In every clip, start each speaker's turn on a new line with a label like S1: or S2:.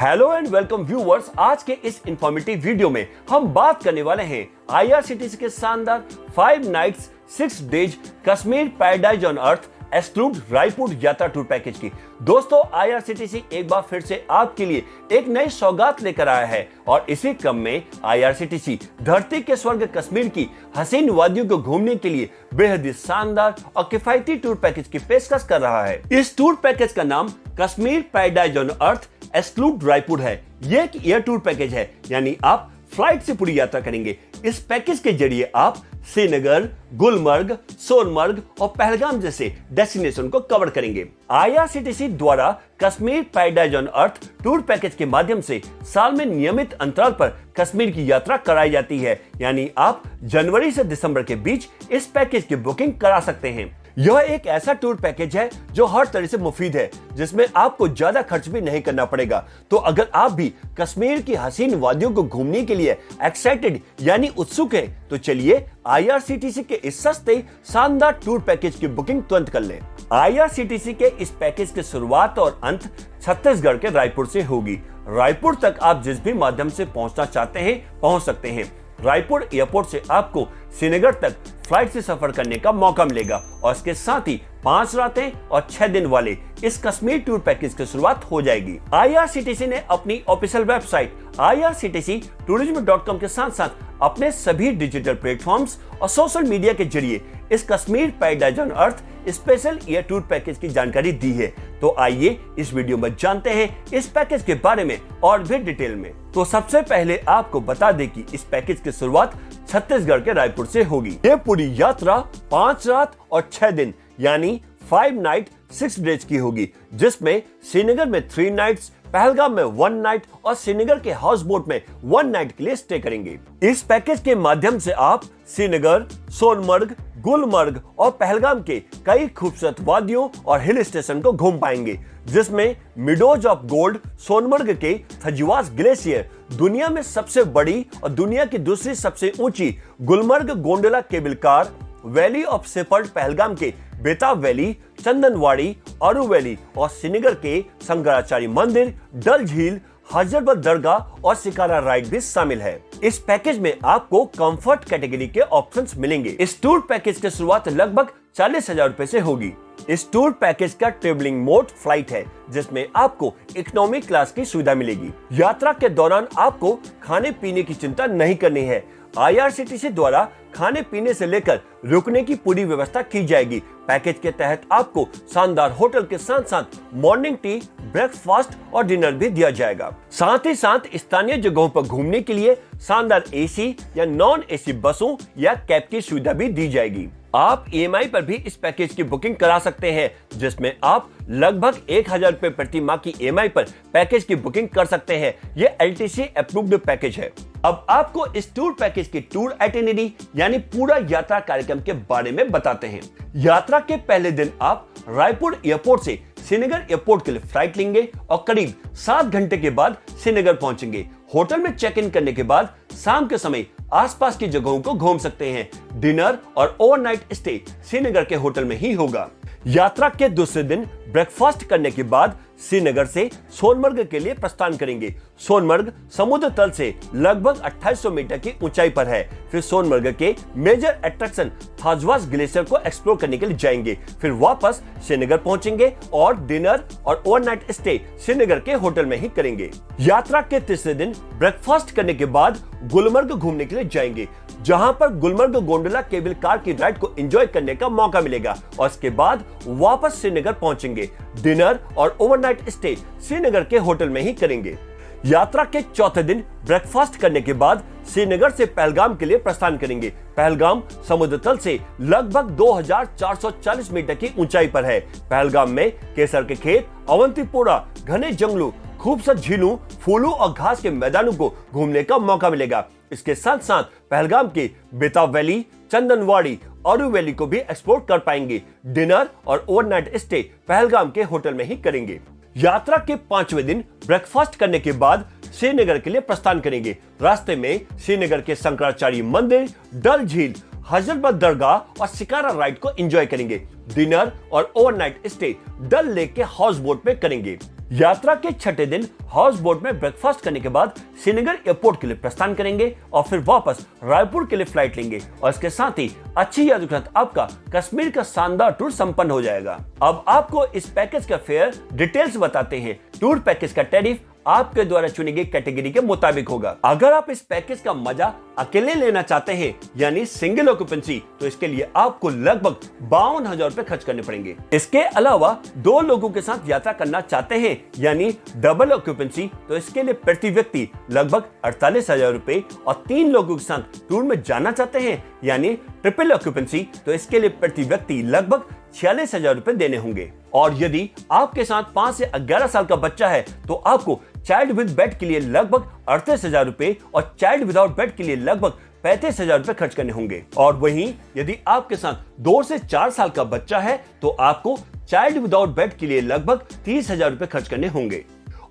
S1: Hello and welcome viewers. आज के इस इंफॉर्मेटिव वीडियो में हम बात करने वाले हैं आईआरसीटीसी के शानदार 5 nights 6 days Kashmir paradise on earth exclude Raipur यात्रा टूर पैकेज की। दोस्तों, आईआरसीटीसी एक बार फिर से आपके लिए एक नई सौगात लेकर आया है और इसी क्रम में आईआरसीटीसी धरती के स्वर्ग कश्मीर की हसीन वादियों को घूमने के लिए बेहद ही शानदार और किफायती टूर पैकेज की पेशकश कर रहा है। इस टूर पैकेज का नाम Kashmir paradise on earth exclude Raipur है। यह एक एयर टूर पैकेज है, यानी आप फ्लाइट से पूरी यात्रा करेंगे। इस पैकेज के जरिए आप श्रीनगर, गुलमर्ग, सोनमर्ग और पहलगाम जैसे डेस्टिनेशन को कवर करेंगे। आईआरसीटीसी द्वारा Kashmir paradise on earth tour package के माध्यम से साल में नियमित अंतराल पर कश्मीर की यात्रा कराई जाती है, यानी आप जनवरी से दिसंबर के बीच इस पैकेज की बुकिंग करा सकते हैं। यह एक ऐसा टूर पैकेज है जो हर तरह से मुफीद है, जिसमें आपको ज्यादा खर्च भी नहीं करना पड़ेगा। तो अगर आप भी कश्मीर की हसीन वादियों को घूमने के लिए एक्साइटेड यानी उत्सुक हैं, तो चलिए आईआरसीटीसी के इस सस्ते शानदार टूर पैकेज की बुकिंग तुरंत कर लें। आईआरसीटीसी के इस पैकेज की शुरुआत और अंत छत्तीसगढ़ के रायपुर से होगी। रायपुर तक आप जिस भी माध्यम से पहुंचना चाहते हैं पहुंच सकते हैं। रायपुर एयरपोर्ट से आपको श्रीनगर तक फ्लाइट से सफर करने का मौका मिलेगा और इसके साथ ही 5 रातें और 6 दिन वाले इस कश्मीर टूर पैकेज की शुरुआत हो जाएगी। आईआरसीटीसी ने अपनी ऑफिशियल वेबसाइट irctctourism.com के साथ साथ अपने सभी डिजिटल प्लेटफॉर्म्स और सोशल मीडिया के जरिए इस Kashmir paradise on earth special air tour package की जानकारी दी है। तो आइए इस वीडियो में जानते हैं इस पैकेज के बारे में और भी डिटेल में। तो सबसे पहले आपको बता दें कि इस पैकेज की शुरुआत छत्तीसगढ़ के रायपुर से होगी। ये पूरी यात्रा 5 रात और 6 दिन यानी 5 नाइट 6 डेज की होगी, जिसमें श्रीनगर में 3 नाइट्स, पहलगाम में 1 नाइट और श्रीनगर के हाउस बोट में 1 नाइट के लिए स्टे करेंगे। इस पैकेज के माध्यम से आप श्रीनगर, सोनमर्ग, गुलमर्ग और पहलगाम के कई खूबसूरत वादियों और हिल स्टेशन को घूम पाएंगे, जिसमें मिडोज ऑफ गोल्ड, सोनमर्ग के थजिवास ग्लेशियर, दुनिया में सबसे बड़ी और दुनिया की दूसरी सबसे ऊंची Gulmarg gondola cable car, valley of shepherd Pahalgam के बेताब वैली, चंदनवाड़ी, अरू वैली और श्रीनगर के शंकराचार्य मंदिर, डल झील, हजरतबल दरगाह और शिकारा राइड भी शामिल है। इस पैकेज में आपको कंफर्ट कैटेगरी के ऑप्शंस मिलेंगे। इस टूर पैकेज की शुरुआत लगभग 40,000 रुपए से होगी। इस टूर पैकेज का ट्रेवलिंग मोड फ्लाइट है, जिसमें आपको इकोनॉमी क्लास की सुविधा मिलेगी। यात्रा के दौरान आपको खाने पीने की चिंता नहीं करनी है। आईआरसीटीसी द्वारा खाने पीने से लेकर रुकने की पूरी व्यवस्था की जाएगी। पैकेज के तहत आपको शानदार होटल के साथ साथ मॉर्निंग टी, ब्रेकफास्ट और डिनर भी दिया जाएगा। साथ ही साथ स्थानीय जगहों पर घूमने के लिए शानदार एसी या नॉन एसी बसों या कैब की सुविधा भी दी जाएगी। आप ईएमआई पर भी इस पैकेज की बुकिंग करा सकते हैं, जिसमें आप लगभग 1,000 रुपए प्रति माह की ईएमआई पर पैकेज की बुकिंग कर सकते हैं। यह एलटीसी अप्रूव्ड पैकेज है। अब आपको इस टूर पैकेज की टूर आइटिनरी यानी पूरा यात्रा कार्यक्रम के बारे में बताते हैं। यात्रा के पहले दिन आप रायपुर एयरपोर्ट से श्रीनगर एयरपोर्ट के लिए फ्लाइट लेंगे और करीब 7 घंटे के बाद श्रीनगर पहुंचेंगे। होटल में चेक इन करने के बाद शाम के समय आसपास की जगहों को घूम सकते हैं। डिनर और ओवरनाइट स्टे श्रीनगर के होटल में ही होगा। यात्रा के दूसरे दिन ब्रेकफास्ट करने के बाद श्रीनगर से सोनमर्ग के लिए प्रस्थान करेंगे। सोनमर्ग समुद्र तल से लगभग 2800 मीटर की ऊंचाई पर है। फिर सोनमर्ग के मेजर अट्रैक्शन थजिवास ग्लेशियर को एक्सप्लोर करने के लिए जाएंगे। फिर वापस श्रीनगर पहुंचेंगे और डिनर और ओवरनाइट स्टे श्रीनगर के होटल में ही करेंगे। यात्रा के तीसरे दिन ब्रेकफास्ट करने के बाद गुलमर्ग घूमने के लिए जाएंगे, जहां पर गुलमर्ग गोंडोला केबल कार की राइड को एंजॉय करने का मौका मिलेगा और इसके बाद वापस श्रीनगर पहुंचेंगे। डिनर और ओवरनाइट स्टे श्रीनगर के होटल में ही करेंगे। यात्रा के चौथे दिन ब्रेकफास्ट करने के बाद श्रीनगर से पहलगाम के लिए प्रस्थान करेंगे। पहलगाम समुद्र तल से लगभग 2440 मीटर की ऊंचाई पर है। पहलगाम में केसर के खेत, अवंतीपोरा, घने जंगलों, खूबसूरत झीलों, फूलों और घास के मैदानों को घूमने का मौका मिलेगा। इसके साथ साथ पहलगाम के बेताब वैली, चंदनवाड़ी, अरू वैली को भी एक्सप्लोर कर पाएंगे। डिनर और ओवरनाइट स्टे पहलगाम के होटल में ही करेंगे। यात्रा के 5वें दिन ब्रेकफास्ट करने के बाद श्रीनगर के लिए प्रस्थान करेंगे। रास्ते में श्रीनगर के शंकराचार्य मंदिर, डल झील, हजरतबल दरगाह और शिकारा राइड को एंजॉय करेंगे। डिनर और ओवरनाइट स्टे डल लेक के हाउस बोट में करेंगे। यात्रा के छठे दिन हाउस बोट में ब्रेकफास्ट करने के बाद श्रीनगर एयरपोर्ट के लिए प्रस्थान करेंगे और फिर वापस रायपुर के लिए फ्लाइट लेंगे और इसके साथ ही अच्छी याद के साथ आपका कश्मीर का शानदार टूर संपन्न हो जाएगा। अब आपको इस पैकेज का फेयर डिटेल्स बताते हैं। टूर पैकेज का टैरिफ आपके द्वारा चुनी गई कैटेगरी के मुताबिक होगा। अगर आप इस पैकेज का मजा अकेले लेना चाहते हैं यानी सिंगल ऑक्यूपेंसी, तो इसके लिए आपको लगभग 52,000 रुपए खर्च करने पड़ेंगे। इसके अलावा 2 लोगों के साथ यात्रा करना चाहते हैं यानी डबल ऑक्यूपेंसी, तो इसके लिए प्रति व्यक्ति लगभग 48,000 रुपए और 3 लोगों के साथ टूर में जाना चाहते हैं यानी ट्रिपल ऑक्यूपेंसी, तो इसके लिए प्रति व्यक्ति लगभग 46,000 रुपए देने होंगे। और यदि आपके साथ 5 से 11 साल का बच्चा है तो आपको चाइल्ड विद बेड के लिए लगभग 38,000 रुपए और चाइल्ड विदाउट बेड के लिए लगभग 35,000 रुपए खर्च करने होंगे। और वहीं यदि आपके साथ 2 से 4 साल का बच्चा है तो आपको चाइल्ड विदाउट बेड के लिए लगभग 30,000 रुपए खर्च करने होंगे।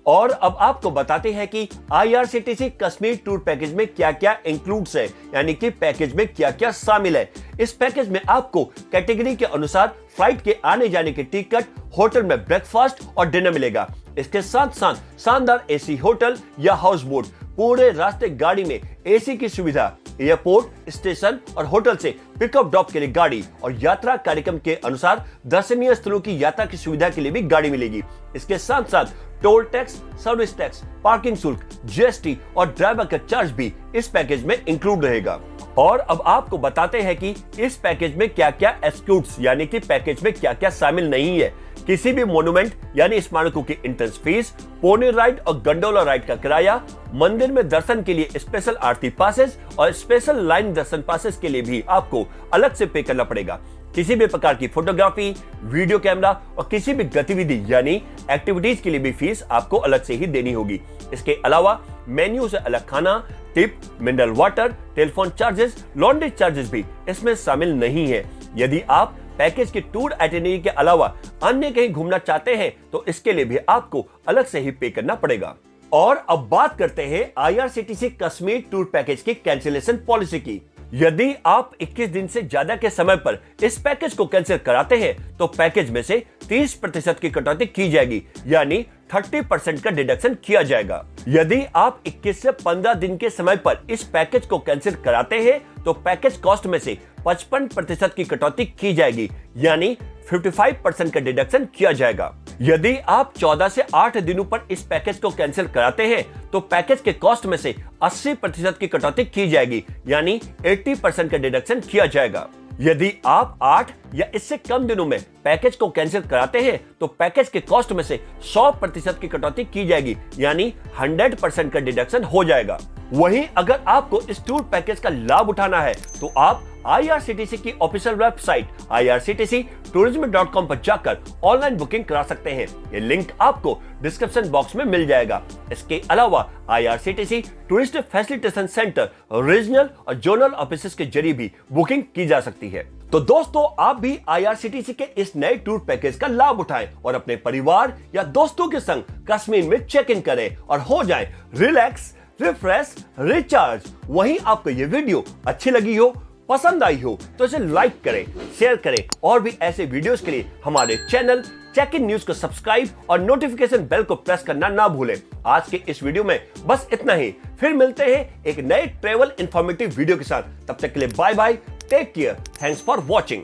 S1: और अब आपको बताते हैं कि IRCTC कश्मीर टूर पैकेज में क्या क्या इंक्लूड्स है, यानी कि पैकेज में क्या क्या शामिल है। इस पैकेज में आपको कैटेगरी के अनुसार फ्लाइट के आने जाने की टिकट, होटल में ब्रेकफास्ट और डिनर मिलेगा। इसके साथ साथ शानदार AC होटल या हाउस बोट, पूरे रास्ते गाड़ी में AC की सुविधा, एयरपोर्ट, स्टेशन और होटल से पिकअप ड्रॉप के लिए गाड़ी और यात्रा कार्यक्रम के अनुसार दर्शनीय स्थलों की यात्रा की सुविधा के लिए भी गाड़ी मिलेगी। इसके साथ साथ toll tax, service tax, parking शुल्क, GST और ड्राइवर का चार्ज भी इस पैकेज में इंक्लूड रहेगा। और अब आपको बताते हैं कि इस पैकेज में क्या क्या एक्सक्लूड्स यानी कि पैकेज में क्या क्या शामिल नहीं है। किसी भी मोन्यूमेंट यानी स्मारकों की एंट्रेंस फीस, पोनी राइड और गंडोला राइड का किराया, मंदिर में दर्शन के लिए स्पेशल आरती पासेस और स्पेशल लाइन दर्शन पासेस के लिए भी आपको अलग से पे करना पड़ेगा। किसी भी प्रकार की फोटोग्राफी, वीडियो कैमरा और किसी भी गतिविधि यानी एक्टिविटीज के लिए भी फीस आपको अलग से ही देनी होगी। इसके अलावा मेन्यू से अलग खाना, tip, mineral water, telephone charges, laundry charges भी इसमें शामिल नहीं है। यदि आप पैकेज के टूर आइटिनरी के अलावा अन्य कहीं घूमना चाहते हैं तो इसके लिए भी आपको अलग से ही पे करना पड़ेगा। और अब बात करते हैं IRCTC कश्मीर टूर पैकेज की कैंसिलेशन पॉलिसी की। यदि आप 21 दिन से ज्यादा के समय पर इस पैकेज को कैंसिल कराते हैं तो पैकेज में से 30% की कटौती की जाएगी यानी 30% का डिडक्शन किया जाएगा। यदि आप 21 से 15 दिन के समय पर इस पैकेज को कैंसिल कराते हैं तो पैकेज कॉस्ट में से 55% की कटौती की जाएगी यानी 55% का डिडक्शन किया जाएगा। यदि आप 14 से 8 दिनों पर इस पैकेज को कैंसिल कराते हैं तो पैकेज के कॉस्ट में से 80% की कटौती की जाएगी यानी 80% का डिडक्शन किया जाएगा। यदि आप 8 या इससे कम दिनों में पैकेज को कैंसिल कराते हैं तो पैकेज के कॉस्ट में से 100% की कटौती की जाएगी यानी 100% का डिडक्शन हो जाएगा। वहीं अगर आपको इस टूर पैकेज का लाभ उठाना है तो आप IRCTC की ऑफिशियल वेबसाइट irctctourism.com पर जाकर ऑनलाइन बुकिंग करा सकते हैं। ये लिंक आपको डिस्क्रिप्शन बॉक्स में मिल जाएगा। इसके अलावा IRCTC tourist facilitation centre, regional और जोनल ऑफिसेस के जरिए भी बुकिंग की जा सकती है। तो दोस्तों, आप भी IRCTC के इस नए टूर पैकेज का लाभ उठाएं और अपने परिवार या दोस्तों के संग कश्मीर में चेक इन करें और हो जाएं रिलैक्स, रिफ्रेश, रिचार्ज। वहीं आपको ये वीडियो अच्छी लगी हो, पसंद आई हो तो इसे लाइक करें, शेयर करें और भी ऐसे वीडियोस के लिए हमारे चैनल चेक इन न्यूज को सब्सक्राइब और नोटिफिकेशन बेल को प्रेस करना ना भूलें। आज के इस वीडियो में बस इतना ही। फिर मिलते हैं एक नए ट्रेवल इंफॉर्मेटिव वीडियो के साथ। तब तक के लिए bye bye, take care, thanks for watching.